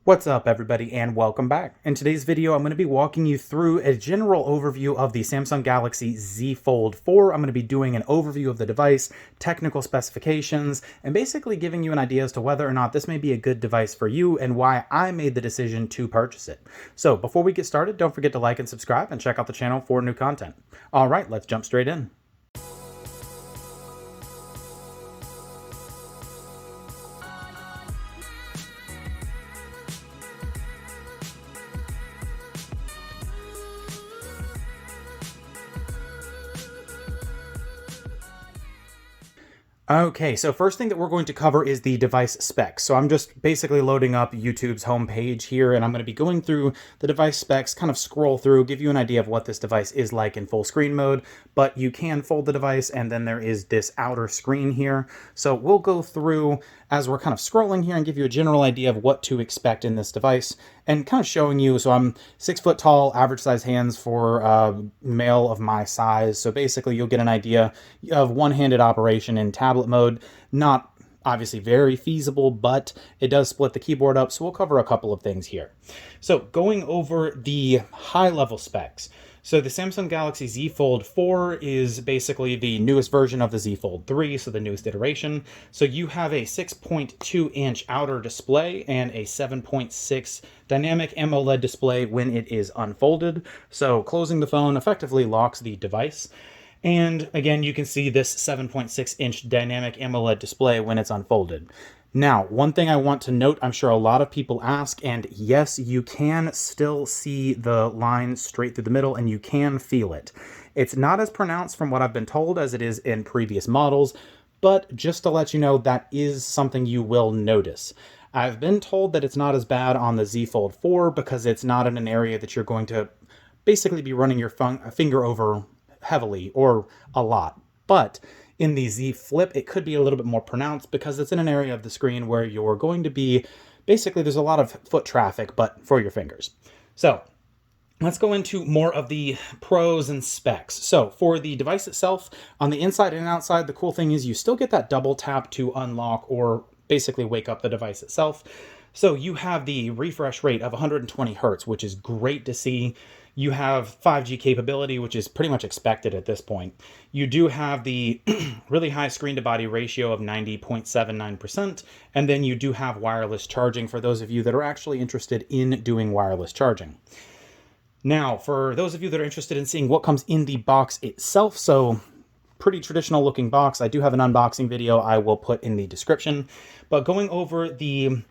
What's up everybody and welcome back. In today's video I'm going to be walking you through a general overview of the Samsung Galaxy Z Fold 4. I'm going to be doing an overview of the device, technical specifications, and basically giving you an idea as to whether or not this may be a good device for you and why I made the decision to purchase it. So before we get started, don't forget to like and subscribe and check out the channel for new content. Alright, let's jump straight in. Okay, so first thing that we're going to cover is the device specs. So I'm just basically loading up YouTube's homepage here, and I'm going to be going through the device specs, kind of scroll through, give you an idea of what this device is like in full screen mode, but you can fold the device, and then there is this outer screen here. So we'll go through as we're kind of scrolling here and give you a general idea of what to expect in this device, and kind of showing you, so I'm 6 foot tall, average size hands for a male of my size. So basically you'll get an idea of one-handed operation in tablet mode. Not obviously very feasible, but it does split the keyboard up. So we'll cover a couple of things here. So going over the high level specs. So the Samsung Galaxy Z Fold 4 is basically the newest version of the Z Fold 3, so the newest iteration. So you have a 6.2 inch outer display and a 7.6 dynamic AMOLED display when it is unfolded. So closing the phone effectively locks the device. And again, you can see this 7.6 inch dynamic AMOLED display when it's unfolded. Now, one thing I want to note, I'm sure a lot of people ask, and yes, you can still see the line straight through the middle and you can feel it. It's not as pronounced from what I've been told as it is in previous models, but just to let you know, that is something you will notice. I've been told that it's not as bad on the Z Fold 4 because it's not in an area that you're going to basically be running your finger over heavily or a lot. But in the Z Flip, it could be a little bit more pronounced because it's in an area of the screen where you're going to be, basically there's a lot of foot traffic, but for your fingers. So let's go into more of the pros and specs. So for the device itself, on the inside and outside, the cool thing is you still get that double tap to unlock or basically wake up the device itself. So you have the refresh rate of 120 Hertz, which is great to see. You have 5G capability, which is pretty much expected at this point. You do have the really high screen-to-body ratio of 90.79%, and then you do have wireless charging for those of you that are actually interested in doing wireless charging. Now, for those of you that are interested in seeing what comes in the box itself, so pretty traditional looking box. I do have an unboxing video I will put in the description, but going over the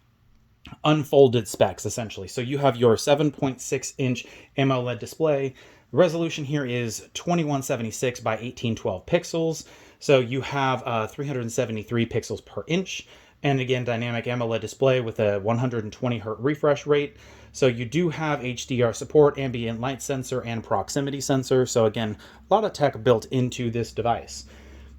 unfolded specs essentially. So you have your 7.6 inch AMOLED display. The resolution here is 2176 by 1812 pixels. So you have 373 pixels per inch. And again, dynamic AMOLED display with a 120 Hz refresh rate. So you do have HDR support, ambient light sensor, and proximity sensor. So again, a lot of tech built into this device.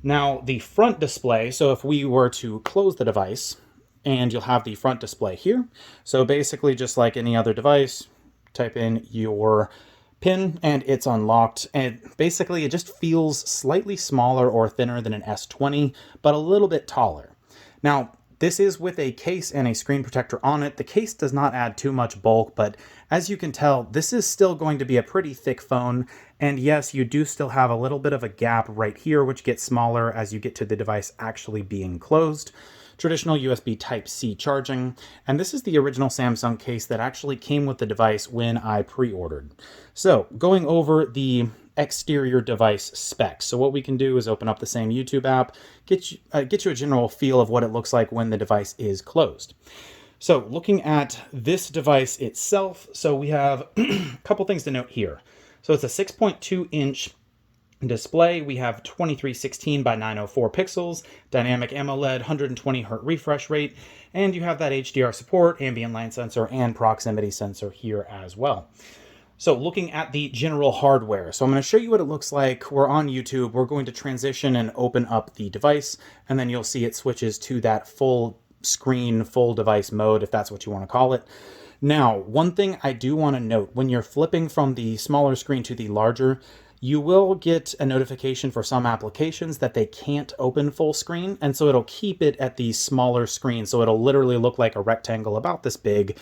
Now the front display, so if we were to close the device, and you'll have the front display here. So basically just like any other device, type in your PIN and it's unlocked. And basically it just feels slightly smaller or thinner than an S20, but a little bit taller. Now, this is with a case and a screen protector on it. The case does not add too much bulk, but as you can tell, this is still going to be a pretty thick phone. And yes, you do still have a little bit of a gap right here, which gets smaller as you get to the device actually being closed. Traditional USB Type-C charging, and this is the original Samsung case that actually came with the device when I pre-ordered. So going over the exterior device specs. So what we can do is open up the same YouTube app, get you a general feel of what it looks like when the device is closed. So looking at this device itself, so we have a couple things to note here. So it's a 6.2 inch display. We have 2316 by 904 pixels, dynamic AMOLED, 120 Hz refresh rate, and you have that HDR support, ambient light sensor, and proximity sensor here as well. So looking at the general hardware, so I'm going to show you what it looks like. We're on YouTube. We're going to transition and open up the device, and then you'll see it switches to that full screen, full device mode, if that's what you want to call it. Now, one thing I do want to note, when you're flipping from the smaller screen to the larger, you will get a notification for some applications that they can't open full screen, and so it'll keep it at the smaller screen, so it'll literally look like a rectangle about this big,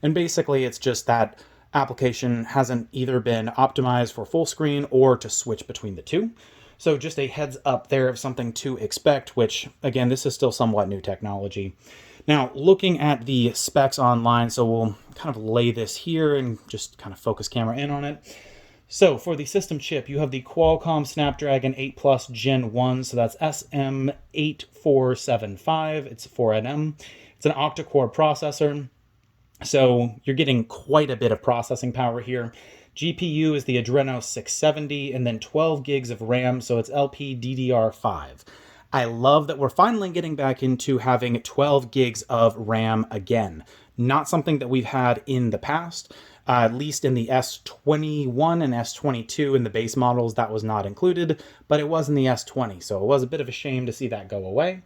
And basically it's just that application hasn't either been optimized for full screen or to switch between the two. So just a heads up there of something to expect, which again, this is still somewhat new technology. Now, looking at the specs online, so we'll kind of lay this here and just kind of focus camera in on it. So for the system chip, you have the Qualcomm Snapdragon 8 Plus Gen 1, so that's SM8475, it's 4nm. It's an octa-core processor, so you're getting quite a bit of processing power here. GPU is the Adreno 670, and then 12 gigs of RAM, so it's LPDDR5. I love that we're finally getting back into having 12 gigs of RAM again. Not something that we've had in the past, at least in the S21 and S22 in the base models, that was not included, but it was in the S20, so it was a bit of a shame to see that go away.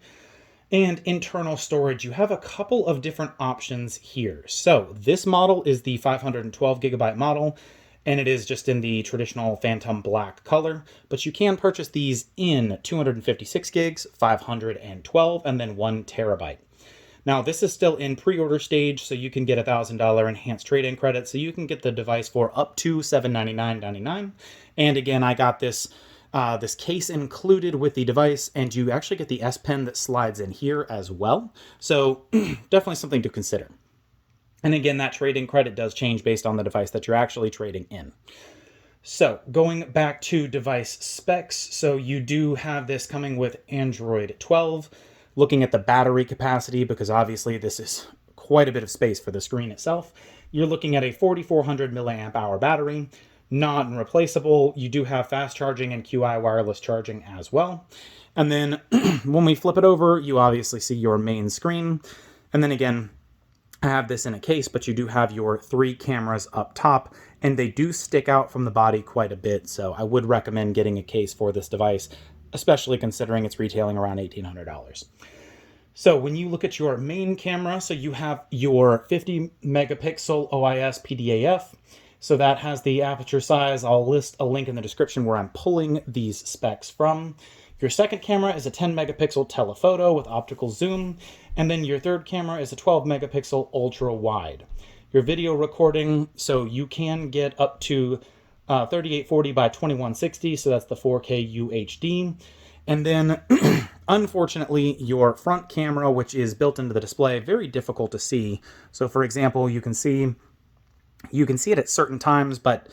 And internal storage, you have a couple of different options here. So this model is the 512 gigabyte model, and it is just in the traditional Phantom Black color, but you can purchase these in 256 gigs, 512, and then 1 terabyte. Now, this is still in pre-order stage, so you can get $1,000 enhanced trade-in credit, so you can get the device for up to $799.99. And again, I got this case included with the device, and you actually get the S Pen that slides in here as well. So definitely something to consider. And again, that trade-in credit does change based on the device that you're actually trading in. So going back to device specs, so you do have this coming with Android 12. Looking at the battery capacity, because obviously this is quite a bit of space for the screen itself, you're looking at a 4,400 milliamp hour battery, not replaceable. You do have fast charging and QI wireless charging as well. And then when we flip it over, you obviously see your main screen. And then again, I have this in a case, but you do have your 3 cameras up top, and they do stick out from the body quite a bit. So I would recommend getting a case for this device, especially considering it's retailing around $1,800. So when you look at your main camera, so you have your 50 megapixel OIS PDAF. So that has the aperture size. I'll list a link in the description where I'm pulling these specs from. Your second camera is a 10 megapixel telephoto with optical zoom. And then your third camera is a 12 megapixel ultra wide. Your video recording, so you can get up to 3840 by 2160, so that's the 4K UHD. And then, unfortunately, your front camera, which is built into the display, very difficult to see. So for example, you can see it at certain times, but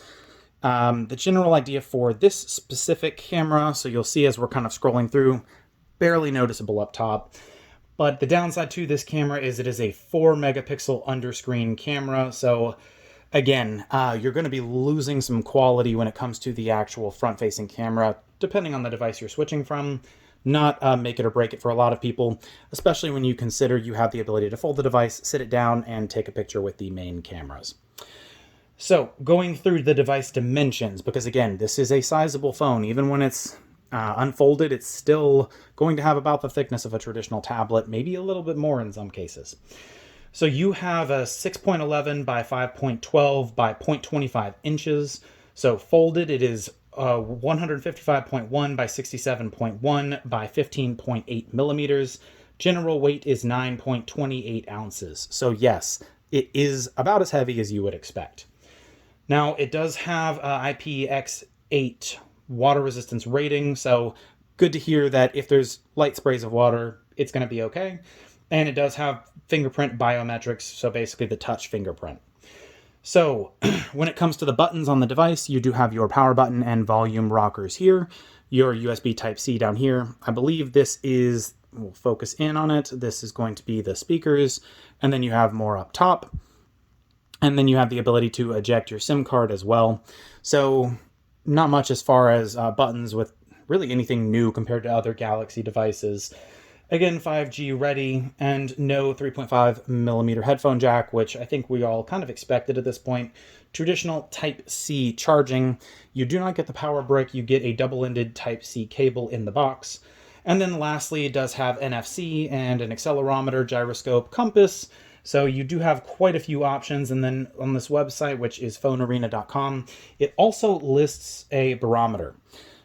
the general idea for this specific camera, so you'll see as we're kind of scrolling through, barely noticeable up top. But the downside to this camera is it is a 4 megapixel underscreen camera. So again, you're going to be losing some quality when it comes to the actual front-facing camera, depending on the device you're switching from. Not make it or break it for a lot of people, especially when you consider you have the ability to fold the device, sit it down, and take a picture with the main cameras. So going through the device dimensions, because again, this is a sizable phone. Even when it's unfolded, it's still going to have about the thickness of a traditional tablet, maybe a little bit more in some cases. So you have a 6.11 by 5.12 by 0.25 inches. So folded, it is 155.1 by 67.1 by 15.8 millimeters. General weight is 9.28 ounces. So yes, it is about as heavy as you would expect. Now, it does have IPX8 water resistance rating, so good to hear that if there's light sprays of water, it's going to be okay. And it does have fingerprint biometrics, so basically the touch fingerprint. So when it comes to the buttons on the device, you do have your power button and volume rockers here, your USB Type-C down here. I believe this is, we'll focus in on it, this is going to be the speakers, and then you have more up top. And then you have the ability to eject your SIM card as well. So not much as far as buttons with really anything new compared to other Galaxy devices. Again, 5G ready and no 3.5 millimeter headphone jack, which I think we all kind of expected at this point. Traditional Type-C charging. You do not get the power brick. You get a double-ended Type-C cable in the box. And then lastly, it does have NFC and an accelerometer, gyroscope, compass. So you do have quite a few options. And then on this website, which is phonearena.com, it also lists a barometer.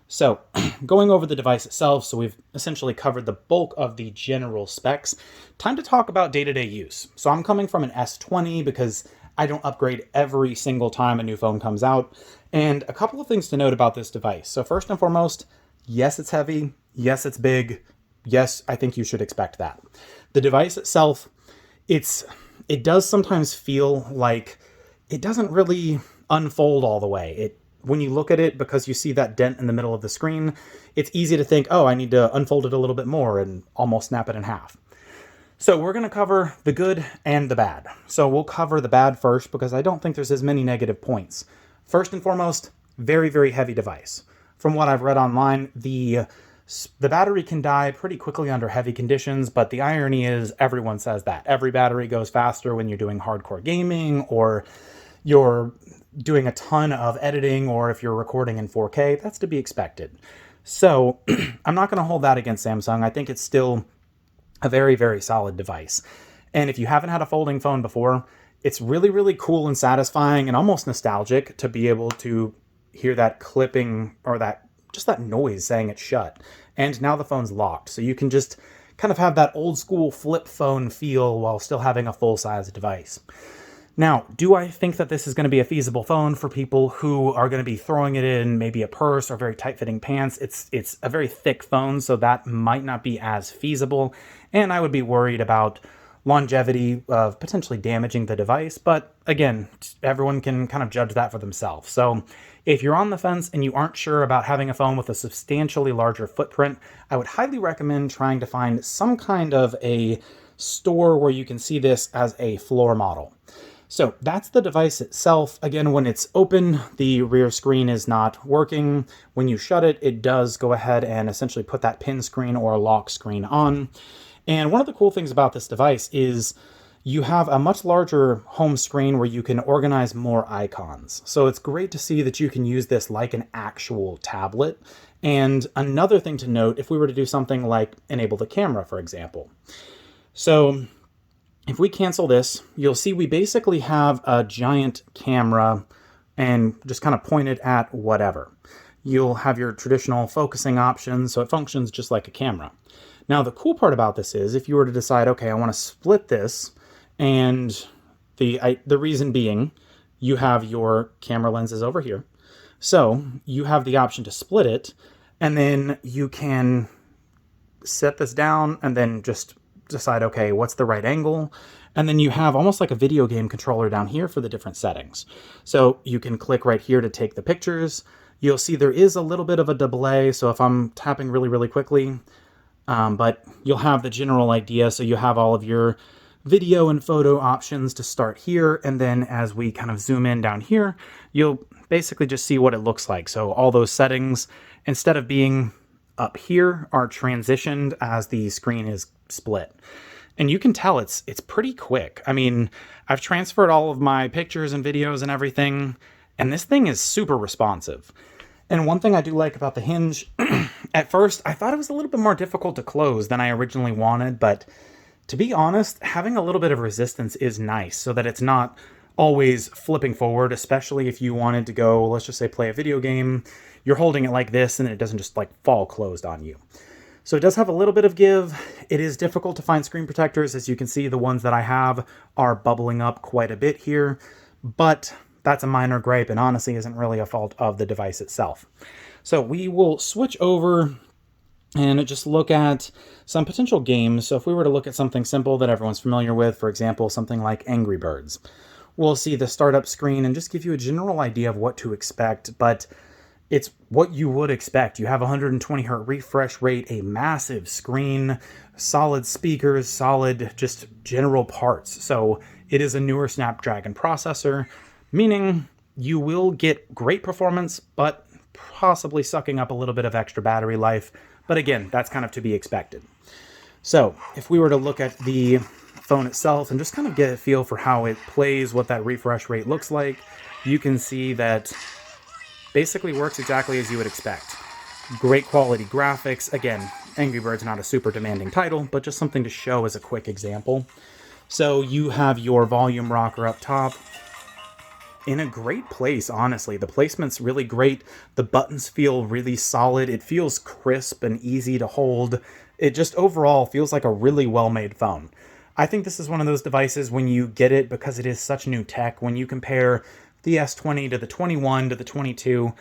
So going over the device itself, so we've essentially covered the bulk of the general specs. Time to talk about day-to-day use. So I'm coming from an S20 because I don't upgrade every single time a new phone comes out. And a couple of things to note about this device. So first and foremost, yes, it's heavy. Yes, it's big. Yes, I think you should expect that. The device itself, it does sometimes feel like it doesn't really unfold all the way. When you look at it, because you see that dent in the middle of the screen, it's easy to think, oh, I need to unfold it a little bit more and almost snap it in half. So we're going to cover the good and the bad. So we'll cover the bad first because I don't think there's as many negative points. First and foremost, very, very heavy device. From what I've read online, the battery can die pretty quickly under heavy conditions, but the irony is everyone says that. Every battery goes faster when you're doing hardcore gaming or you're doing a ton of editing or if you're recording in 4K. That's to be expected. So I'm not going to hold that against Samsung. I think it's still a very, very solid device. And if you haven't had a folding phone before, it's really, really cool and satisfying and almost nostalgic to be able to hear that clipping or that noise saying it's shut. And now the phone's locked. So you can just kind of have that old school flip phone feel while still having a full-size device. Now, do I think that this is going to be a feasible phone for people who are going to be throwing it in maybe a purse or very tight-fitting pants? It's a very thick phone, so that might not be as feasible. And I would be worried about longevity of potentially damaging the device. But again, everyone can kind of judge that for themselves. So if you're on the fence and you aren't sure about having a phone with a substantially larger footprint, I would highly recommend trying to find some kind of a store where you can see this as a floor model. So that's the device itself. Again, when it's open, the rear screen is not working. When you shut it, it does go ahead and essentially put that pin screen or lock screen on. And one of the cool things about this device is you have a much larger home screen where you can organize more icons. So it's great to see that you can use this like an actual tablet. And another thing to note, if we were to do something like enable the camera, for example. So if we cancel this, you'll see we basically have a giant camera and just kind of point it at whatever. You'll have your traditional focusing options, so it functions just like a camera. Now, the cool part about this is if you were to decide, okay, I want to split this, and the reason being you have your camera lenses over here. So you have the option to split it, and then you can set this down and then just decide, okay, what's the right angle? And then you have almost like a video game controller down here for the different settings. So you can click right here to take the pictures. You'll see there is a little bit of a delay, so if I'm tapping really, really quickly, but you'll have the general idea. So you have all of your video and photo options to start here, and then as we kind of zoom in down here, you'll basically just see what it looks like. So all those settings, instead of being up here, are transitioned as the screen is split. And you can tell it's pretty quick. I mean, I've transferred all of my pictures and videos and everything, and this thing is super responsive. And one thing I do like about the hinge, at first I thought it was a little bit more difficult to close than I originally wanted, but to be honest, having a little bit of resistance is nice so that it's not always flipping forward, especially if you wanted to go, let's just say, play a video game. You're holding it like this and it doesn't just like fall closed on you. So it does have a little bit of give. It is difficult to find screen protectors. As you can see, the ones that I have are bubbling up quite a bit here, but that's a minor gripe and honestly isn't really a fault of the device itself. So we will switch over and just look at some potential games. So if we were to look at something simple that everyone's familiar with, for example, something like Angry Birds, we'll see the startup screen and just give you a general idea of what to expect, but it's what you would expect. You have 120 hertz refresh rate, a massive screen, solid speakers, solid just general parts. So it is a newer Snapdragon processor, meaning you will get great performance, but possibly sucking up a little bit of extra battery life. But again, that's kind of to be expected. So if we were to look at the phone itself and just kind of get a feel for how it plays, what that refresh rate looks like, you can see that basically works exactly as you would expect. Great quality graphics. Again, Angry Birds not a super demanding title, but just something to show as a quick example. So you have your volume rocker up top in a great place, honestly. The placement's really great. The buttons feel really solid. It feels crisp and easy to hold. It just overall feels like a really well-made phone. I think this is one of those devices when you get it because it is such new tech. When you compare the S20 to the 21 to the 22,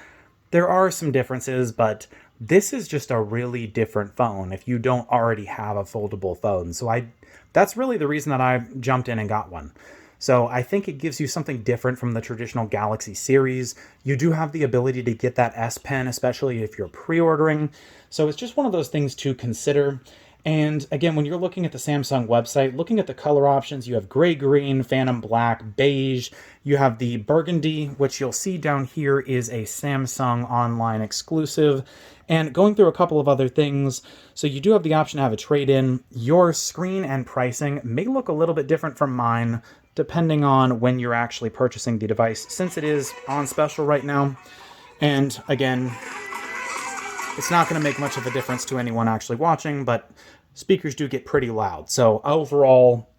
there are some differences, but this is just a really different phone if you don't already have a foldable phone. So that's really the reason that I jumped in and got one. So I think it gives you something different from the traditional Galaxy series. You do have the ability to get that S Pen, especially if you're pre-ordering. So it's just one of those things to consider. And again, when you're looking at the Samsung website, looking at the color options, you have gray, green, phantom black, beige. You have the burgundy, which you'll see down here is a Samsung online exclusive. And going through a couple of other things, so you do have the option to have a trade-in. Your screen and pricing may look a little bit different from mine, depending on when you're actually purchasing the device, since it is on special right now. And again, it's not going to make much of a difference to anyone actually watching, but speakers do get pretty loud. So overall,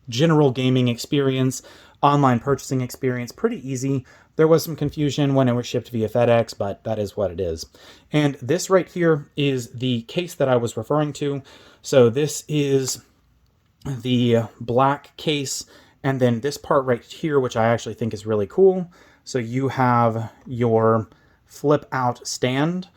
general gaming experience, online purchasing experience, pretty easy. There was some confusion when it was shipped via FedEx, but that is what it is. And this right here is the case that I was referring to. So this is the black case, and then this part right here, which I actually think is really cool. So you have your flip out stand,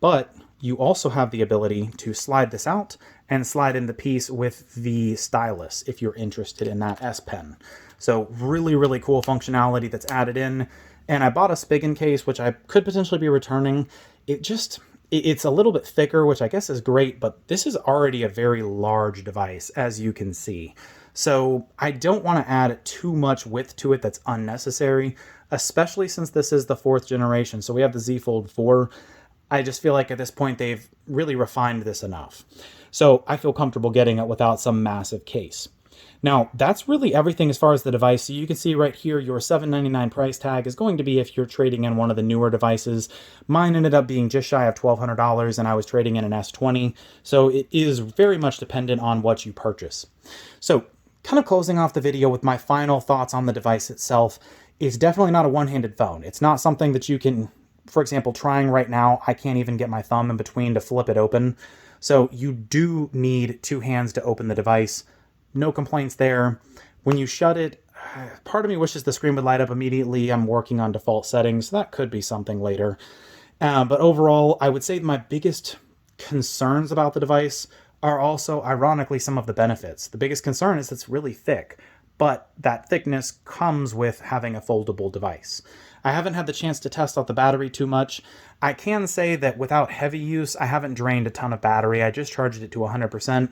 but you also have the ability to slide this out and slide in the piece with the stylus if you're interested in that S Pen. So really, really cool functionality that's added in. And I bought a Spigen case, which I could potentially be returning. It's a little bit thicker, which I guess is great, but this is already a very large device, as you can see. So I don't want to add too much width to it that's unnecessary, especially since this is the 4th generation. So we have the Z Fold 4. I just feel like at this point they've really refined this enough. So I feel comfortable getting it without some massive case. Now, that's really everything as far as the device. So you can see right here, your $799 price tag is going to be if you're trading in one of the newer devices. Mine ended up being just shy of $1,200, and I was trading in an S20. So it is very much dependent on what you purchase. So kind of closing off the video with my final thoughts on the device itself, it's definitely not a one-handed phone. It's not something that you can, for example, trying right now, I can't even get my thumb in between to flip it open. So you do need 2 hands to open the device. No complaints there. When you shut it, part of me wishes the screen would light up immediately. I'm working on default settings. That could be something later. But overall, I would say my biggest concerns about the device are also, ironically, some of the benefits. The biggest concern is it's really thick, but that thickness comes with having a foldable device. I haven't had the chance to test out the battery too much. I can say that without heavy use, I haven't drained a ton of battery. I just charged it to 100%.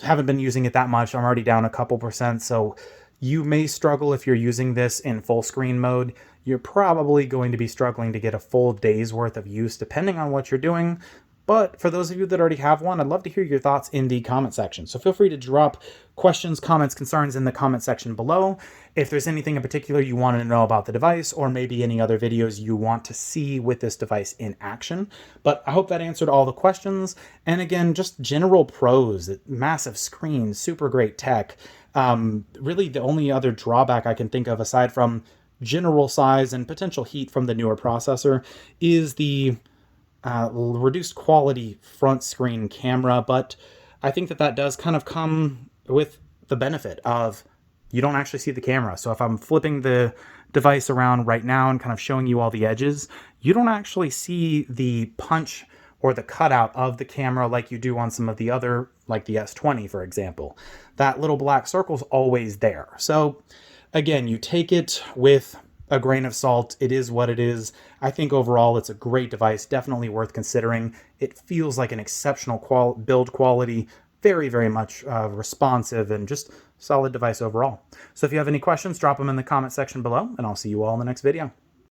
Haven't been using it that much. I'm already down a couple percent, so you may struggle if you're using this in full screen mode. You're probably going to be struggling to get a full day's worth of use depending on what you're doing. But for those of you that already have one, I'd love to hear your thoughts in the comment section. So feel free to drop questions, comments, concerns in the comment section below. If there's anything in particular you want to know about the device, or maybe any other videos you want to see with this device in action. But I hope that answered all the questions. And again, just general pros, massive screen, super great tech. Really the only other drawback I can think of aside from general size and potential heat from the newer processor is the reduced quality front screen camera, but I think that does kind of come with the benefit of you don't actually see the camera. So if I'm flipping the device around right now and kind of showing you all the edges, you don't actually see the punch or the cutout of the camera like you do on some of the other, like the S20, for example. That little black circle's always there. So again, you take it with a grain of salt. It is what it is. I think overall it's a great device, definitely worth considering. It feels like an exceptional build quality, very, very much responsive, and just solid device overall. So if you have any questions, drop them in the comment section below, and I'll see you all in the next video.